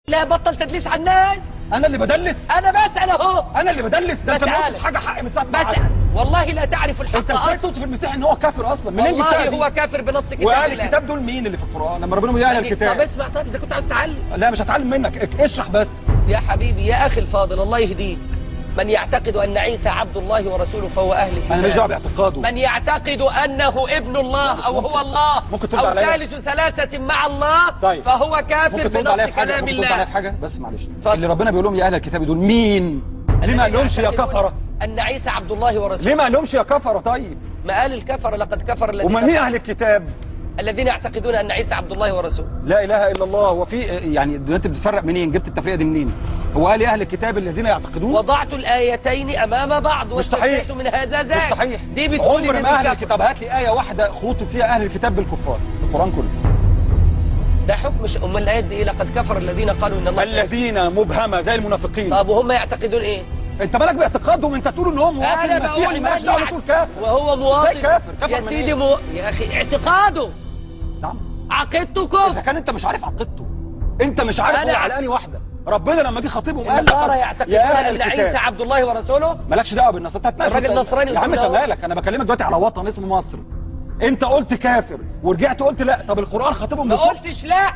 لا بطل تدليس على الناس. انا اللي بدلس؟ انا بسأل اهو. انا اللي بدلس؟ ده انت ما قلتش حاجه حق من ساعه ما بسأل. والله لا تعرف الحق انت ازاي صوت في المسيح ان هو كافر اصلا؟ منين جبتها دي؟ والله هو كافر بنص كتاب واهل الله. الكتاب دول مين اللي في القران لما ربنا بيقول اهل الكتاب؟ طب اسمع، طب اذا كنت عايز تتعلم. لا مش هتعلم منك، اشرح بس. يا حبيبي يا اخي الفاضل الله يهديك، من يعتقد ان عيسى عبد الله ورسوله فهو اهل الكتاب. انا ماليش دعوه باعتقاده. من يعتقد انه ابن الله او هو الله او ثالث ثلاثه مع الله طيب. فهو كافر بنص كلام الله. الله. ممكن في حاجه بس معلش. اللي ربنا بيقول لهم يا اهل الكتاب دول مين؟ ليه ما قالهمش يا كفره؟ ان عيسى عبد الله ورسوله. ليه ما قالهمش يا كفره؟ طيب ما قال الكفر لقد كفر الذين ومن مين اهل الكتاب؟ الذين يعتقدون ان عيسى عبد الله ورسوله. لا اله الا الله. وفي يعني انت بتفرق منين؟ جبت التفرقه دي منين؟ هو قال يا اهل الكتاب الذين يعتقدون؟ وضعت الايتين امام بعض واستثنيت من هذا ذاك. مستحيل. دي بتقول عمر ما اهل الكتاب، هات لي ايه واحده خوطب فيها اهل الكتاب بالكفار في القران كله. ده حكم امال الايات دي ايه؟ لقد كفر الذين قالوا ان الله الذين مبهمه زي المنافقين. طب وهم يعتقدون ايه؟ انت مالك باعتقادهم؟ انت تقول ان هو مواطن مسيحي، مالكش دعوه تقول كافر. وهو مواطن. ازاي كافر؟ كافر يا سيدي يا اخي اعتقاده. نعم. عقيدته كفر. اذا كان انت مش عارف عقيدته، انت مش عارف هو على انهي واحده. ربنا لما جه خاطبهم قال النصارى يعتقدون ان عيسى عبد الله ورسوله. مالكش دعوه بالناس، انت هتناقش الراجل نصراني يا عم. انت مالك؟ انا بكلمك دلوقتي على وطن اسمه مصر. انت قلت كافر ورجعت قلت لا. طب القران خاطبهم ما قلتش لا،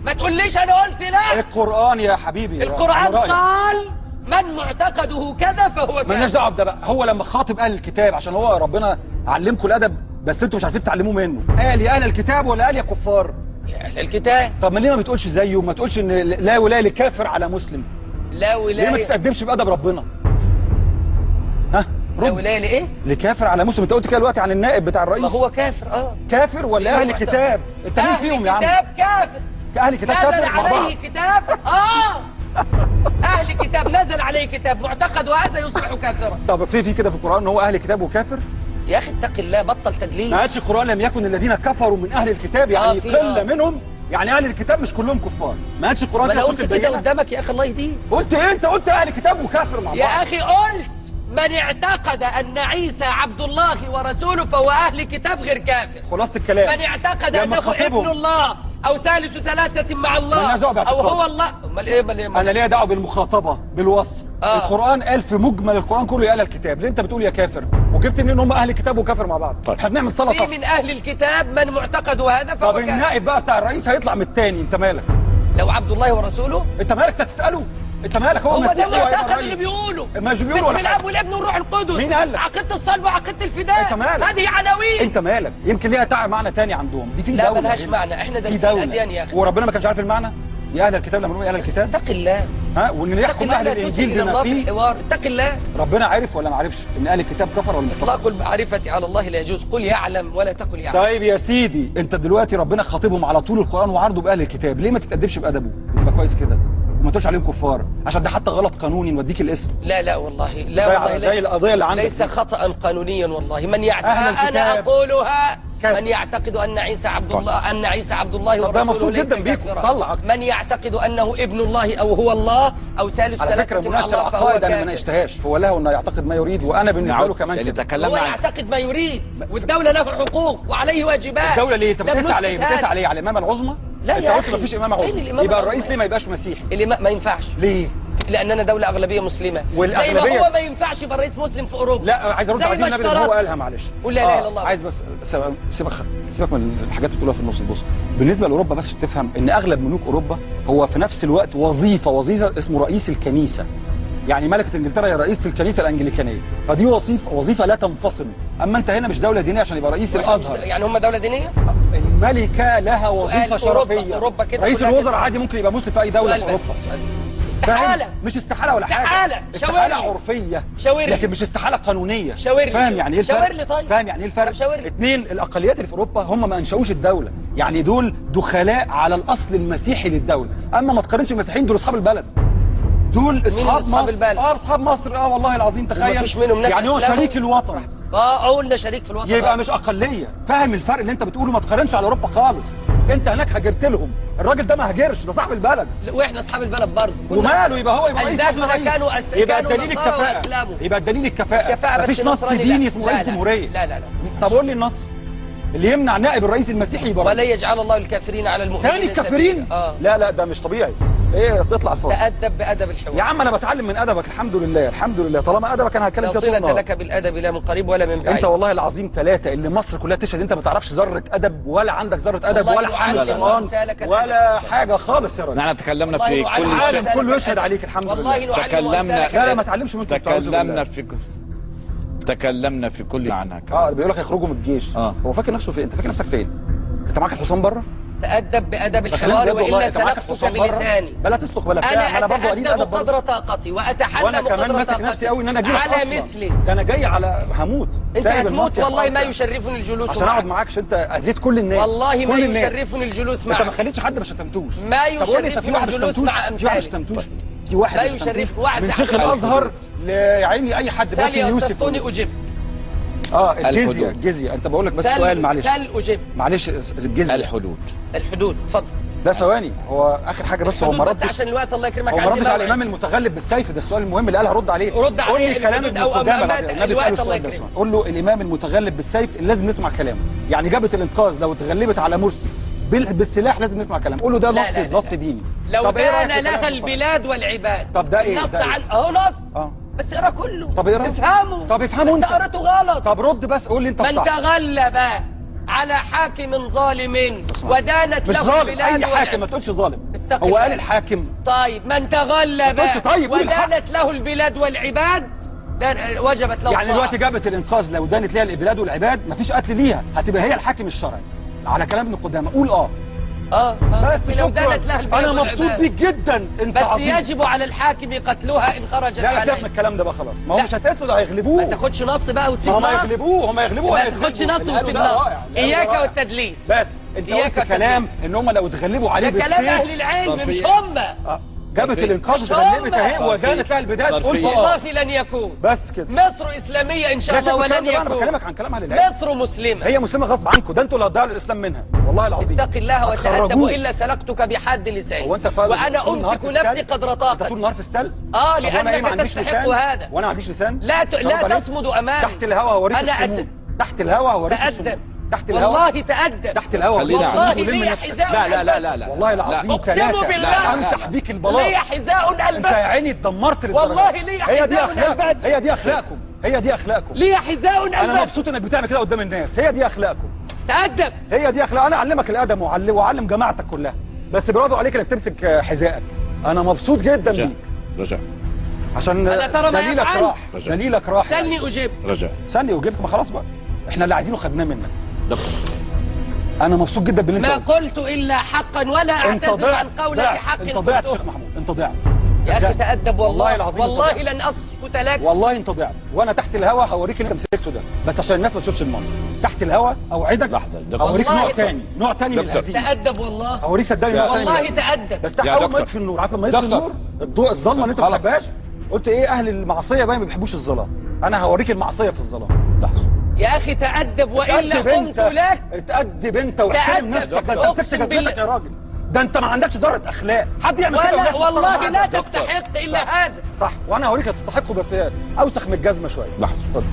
ما تقوليش انا قلت لا. القران يا حبيبي، القران قال من معتقده كذا فهو كافر. مالناش دعوه بده بقى. هو لما خاطب اهل الكتاب عشان هو ربنا علمكم الادب بس انتوا مش عارفين تتعلموه منه، قال يا اهل الكتاب ولا قال يا كفار؟ يا اهل الكتاب. طب ما ليه ما بتقولش زيه؟ ما تقولش ان لا ولايه لكافر على مسلم؟ لا ولايه. ليه ما تتقدمش بادب ربنا؟ ها؟ لا ولايه لايه؟ لكافر على مسلم. انت قلت كده دلوقتي عن النائب بتاع الرئيس. ما هو كافر. كافر ولا اهل الكتاب؟ انت مين فيهم يا عم؟ اهل الكتاب كافر. اهل الكتاب كافر مع بعض. نزل عليه كتاب. اهل الكتاب نزل عليه كتاب معتقد وهذا يصبح كافرا. طب في كده في القران ان هو اهل الكتاب وكافر؟ يا اخي اتق الله، بطل تدليس. ما قالش القران لم يكن الذين كفروا من اهل الكتاب يعني قله منهم، يعني اهل الكتاب مش كلهم كفار. ما قالش القران كده. انا قلت كده قدامك يا اخي الله يهديك. قلت ايه؟ انت قلت اهل الكتاب وكافر مع بعض. يا اخي قلت من اعتقد ان عيسى عبد الله ورسوله فهو اهل كتاب غير كافر. خلاصة الكلام. من اعتقد انه ابن الله او ثالث ثلاثه مع الله او هو الله. امال ايه؟ انا ليا دعوه بالمخاطبه بالوصف. القران قال في مجمل القران كله يا اهل الكتاب. ليه انت بتقول يا كافر؟ وجبت منين ان هم اهل الكتاب وكافر مع بعض؟ احنا بنعمل سلطه. في من اهل الكتاب من معتقده هذا فهو طب النائب بقى بتاع الرئيس هيطلع من الثاني، انت مالك؟ لو عبد الله ورسوله انت مالك تساله؟ انت مالك؟ هو ده المعتقد اللي بيقولوا. مش بيقولوا باسم الاب والابن والروح القدس. مين قال لك؟ عقيده الصلب وعقيده الفداء. انت مالك؟ هذه عناوين. انت مالك؟ يمكن ليها معنى تاني عندهم. دي في لا دوله ملهاش معنى. احنا دارسين اديان يا اخي. وربنا ما كانش عارف المعنى؟ يا اهل الكتاب لما نقول يا اهل الكتاب اتق الله. وان يحكم اهل الانجيل بما فيه. اتق الله. ربنا عارف ولا ما عرفش ان اهل الكتاب كفر ولا مش كفر؟ اطلاق المعرفه على الله لا يجوز. قل يعلم ولا تقل يعلم. طيب يا سيدي، انت دلوقتي ربنا خاطبهم على طول القران وعرضه باهل الكتاب، ليه ما تتادبش بادبه وتبقى كويس كده وما تقولش عليهم كفار؟ عشان ده حتى غلط قانوني نوديك الاسم. لا والله لا والله زي القضيه اللي عندك ليس خطا قانونيا والله. من يعتقد انا اقولها من يعتقد ان عيسى عبد الله ورسوله ليس كافرا. من يعتقد انه ابن الله او هو الله او ثالث ثلاثه مع الله فهو كافر. انا ما ناقشتهاش. هو له انه يعتقد ما يريد وانا بالنسبه له كمان كده. هو يعتقد ما يريد والدوله له حقوق وعليه واجبات. الدوله ليه؟ انت بتسعى على ايه؟ بتسعى عليه على الامامه العظمى؟ لا يا اخي ما فيش امامه عظمى. يبقى الرئيس ليه ما يبقاش مسيحي؟ ما ينفعش. ليه؟ لاننا دوله اغلبيه مسلمه. زي ما هو ما ينفعش يبقى الرئيس مسلم في اوروبا. لا عايز ارد على النبي اللي هو قالها. معلش قول لا اله الا الله. عايز بس سيبك من الحاجات اللي بتقولها في النص. البص بالنسبه لاوروبا بس تفهم ان اغلب ملوك اوروبا هو في نفس الوقت وظيفه اسمه رئيس الكنيسه. يعني ملكه انجلترا هي رئيسه الكنيسه الانجليكانيه، فدي وظيفه لا تنفصل. اما انت هنا مش دوله دينيه عشان يبقى رئيس الازهر. يعني هم دوله دينيه؟ الملكه لها وظيفه شرفيه. أوروبا كده رئيس الوزراء عادي ممكن يبقى مسلم في اي دوله في اوروبا. استحاله. مش استحاله ولا حاجه. استحاله عرفيه. لكن مش استحاله قانونيه. فاهم يعني ايه الفرق؟ شاور لي طيب. فاهم يعني ايه الفرق؟ اثنين، الاقليات اللي في اوروبا هم ما انشأوش الدوله، يعني دول دخلاء على الاصل المسيحي للدوله. اما ما تقارنش المسيحيين، دول اصحاب البلد. دول اصحاب مصر. اصحاب مصر. والله العظيم تخيل. مفيش منهم ناس يعني هو شريك الوطن. قلنا شريك في الوطن. يبقى مش اقليه. فاهم الفرق اللي انت بتقوله؟ ما تقارنش على اوروبا خالص. انت هناك هاجرت لهم، الراجل ده ما هاجرش، ده صاحب البلد. واحنا اصحاب البلد برضه. وماله؟ يبقى هو يبقى رئيس. اجدادنا كانوا يبقى الدليل الكفاءه. يبقى الدليل الكفاءه. مفيش نص ديني اسمه رئيس جمهوريه. لا. طب قول لي النص اللي يمنع نائب الرئيس المسيحي يبقى ولا يجعل الله الكافرين على المؤمنين تاني الكافرين؟ لا ده مش طبيعي. ايه تطلع الفاصل. تأدب بأدب الحوار. يا عم انا بتعلم من ادبك، الحمد لله الحمد لله، طالما ادبك انا هتكلم لا صلة لك بالادب لا من قريب ولا من بعيد. انت والله العظيم ثلاثه اللي مصر كلها تشهد انت ما تعرفش ذره ادب، ولا عندك ذره ادب، ولا حامل قرآن ولا حاجه خالص يا راجل. احنا تكلمنا في كل العالم كله يشهد عليك الحمد لله. والله تكلمنا لا ما تعلمش منكم. تكلمنا في كل عنها. بيقول لك هيخرجوا من الجيش. هو فاكر نفسه فين؟ انت فاكر نفسك فين؟ انت معاك الحصان بره؟ تأدب بأدب الحوار وإلا سلقتك بلساني. بلا تسلق بلا بتاع. أنا أتأدب قدر طاقتي وأتحلم قدر طاقتي. وأنا كمان ماسك نفسي قوي إن أنا أجيلك على مثلي. ده أنا جاي على هموت. أنت هتموت والله ما يشرفني الجلوس معك. عشان أقعد معاك عشان أنت أذيت كل الناس. والله ما يشرفني الجلوس معك. أنت ما خليتش حد ما شتمتوش. ما يشرفني الجلوس مع أمثالي. في واحد ما يشرفني واحد من شيخ الأزهر لعيني أي حد باسم يوسف. سالي أجب. الجزية انت بقول لك بس سؤال معلش. سال أجب. معلش الجزية. الحدود اتفضل. ده ثواني، هو اخر حاجه بس هو ما ردش. بس عشان الوقت الله يكرمك. هو ما ردش على الامام المتغلب بالسيف، ده السؤال المهم اللي قال هرد عليه. رد عليه. قول لي كلام ابن قدامه بعد النبي سأله السؤال ده. قول له الامام المتغلب بالسيف لازم نسمع كلامه، يعني جبهة الانقاذ لو اتغلبت على مرسي بالسلاح لازم نسمع كلامه. قول له ده نص ديني. لو كان لها البلاد والعباد. طب ده ايه؟ نص عن نص. بس اقرا كله. طب اقرا. افهمه. طب افهمه انت قرأته غلط. طب رد بس قول لي انت الصح. من تغلب على حاكم ظالم ودانت له البلاد. اي حاكم ما تقولش ظالم. هو قال الحاكم. طيب من تغلب ودانت له البلاد والعباد وجبت له. يعني دلوقتي جبهة الانقاذ لو دانت ليها البلاد والعباد مفيش قتل ليها، هتبقى هي الحاكم الشرعي على كلام ابن قدامه. قول بس لو دانت لها البلاد انا مبسوط بيك جدا انت بس عظيم. يجب على الحاكم قتلها ان خرجت عليه. لا سيبك من الكلام ده بقى خلاص. ما هو مش هتقتله، ده هيغلبوه. ما تاخدش نص بقى وتسيب نص. هم هيغلبوه ما تاخدش نص وتسيب نص. اياك والتدليس. بس انت قلت كلام ان هم لو اتغلبوا عليه بالسيف. ده كلام اهل العلم مش هم. جبهة الانقاذ اتغلبت اهي ودانت لها البدايات. قلت والله لن يكون. بس كده. مصر اسلاميه ان شاء الله ولن يكون. انا بكلمك عن كلام اهل العلم. مصر مسلمه. هي مسلمه غصب عنكم، ده انتوا اللي هتضيعوا الاسلام منها والله العظيم. اتق الله وتأدب والا سلقتك بحد لساني. هو انت وانا امسك نفسي قدر طاقتي. انت طول النهار في السلق. لانك تستحق هذا. وانا ما عنديش لسان. لا تصمد امامي. تحت الهوا هوريك السموم. تحت الهوا هوريك السموم. تحت الهوا والله تأدب. تحت الهوا والله لي حذاء. لا والله العظيم اقسم بالله امسح بيك البلاط. لي حذاء البس. انت يا عيني اتدمرت للدرجه. والله لي حذاء البس. هي دي اخلاقكم. هي دي اخلاقكم. لي حذاء البس. انا مبسوط انك بتعمل كده قدام الناس. هي دي اخلاقكم. تأدب. هي دي اخلاق. انا اعلمك الادب واعلم جماعتك كلها، بس برافو عليك انك تمسك حذائك. انا مبسوط جدا بيك. رجع عشان دليلك راح. دليلك راح. سألني اجيب. رجع سألني اجيبك. ما خلاص بقى احنا اللي عايزينه خدناه منك. انا مبسوط جدا باللي انت ما قلت الا حقا ولا اعتذر عن قولة حق. انت ضعت شيخ محمود، انت ضعت يا اخي. تأدب والله العظيم. والله لن اسكت لك. والله انت ضعت، وانا تحت الهوا هوريك اللي انت مسكته ده، بس عشان الناس ما تشوفش المنظر. تحت الهوا اوعدك هوريك نوع تاني من الهزيمه. تأدب والله. هوريك صدقني نوع تاني. والله تأدب. بس تحت اول ما يطفي النور، عارف لما يطفي النور الضوء الظلمه اللي انت ما بتحبهاش، قلت ايه اهل المعصيه بقى ما بيحبوش الظلام. انا هوريك المعصيه في الظلام. لحظه يا اخي تأدب والا قمت لك. اتأدب انت واحترم نفسك. ده انت مسكت جزمتك يا راجل. ده انت ما عندكش ذره اخلاق. حد يعمل كده والله لا تستحق الا هذا. صح. وانا هوريك هتستحقه بس اوسخ من الجزمه شويه. لحظه اتفضل.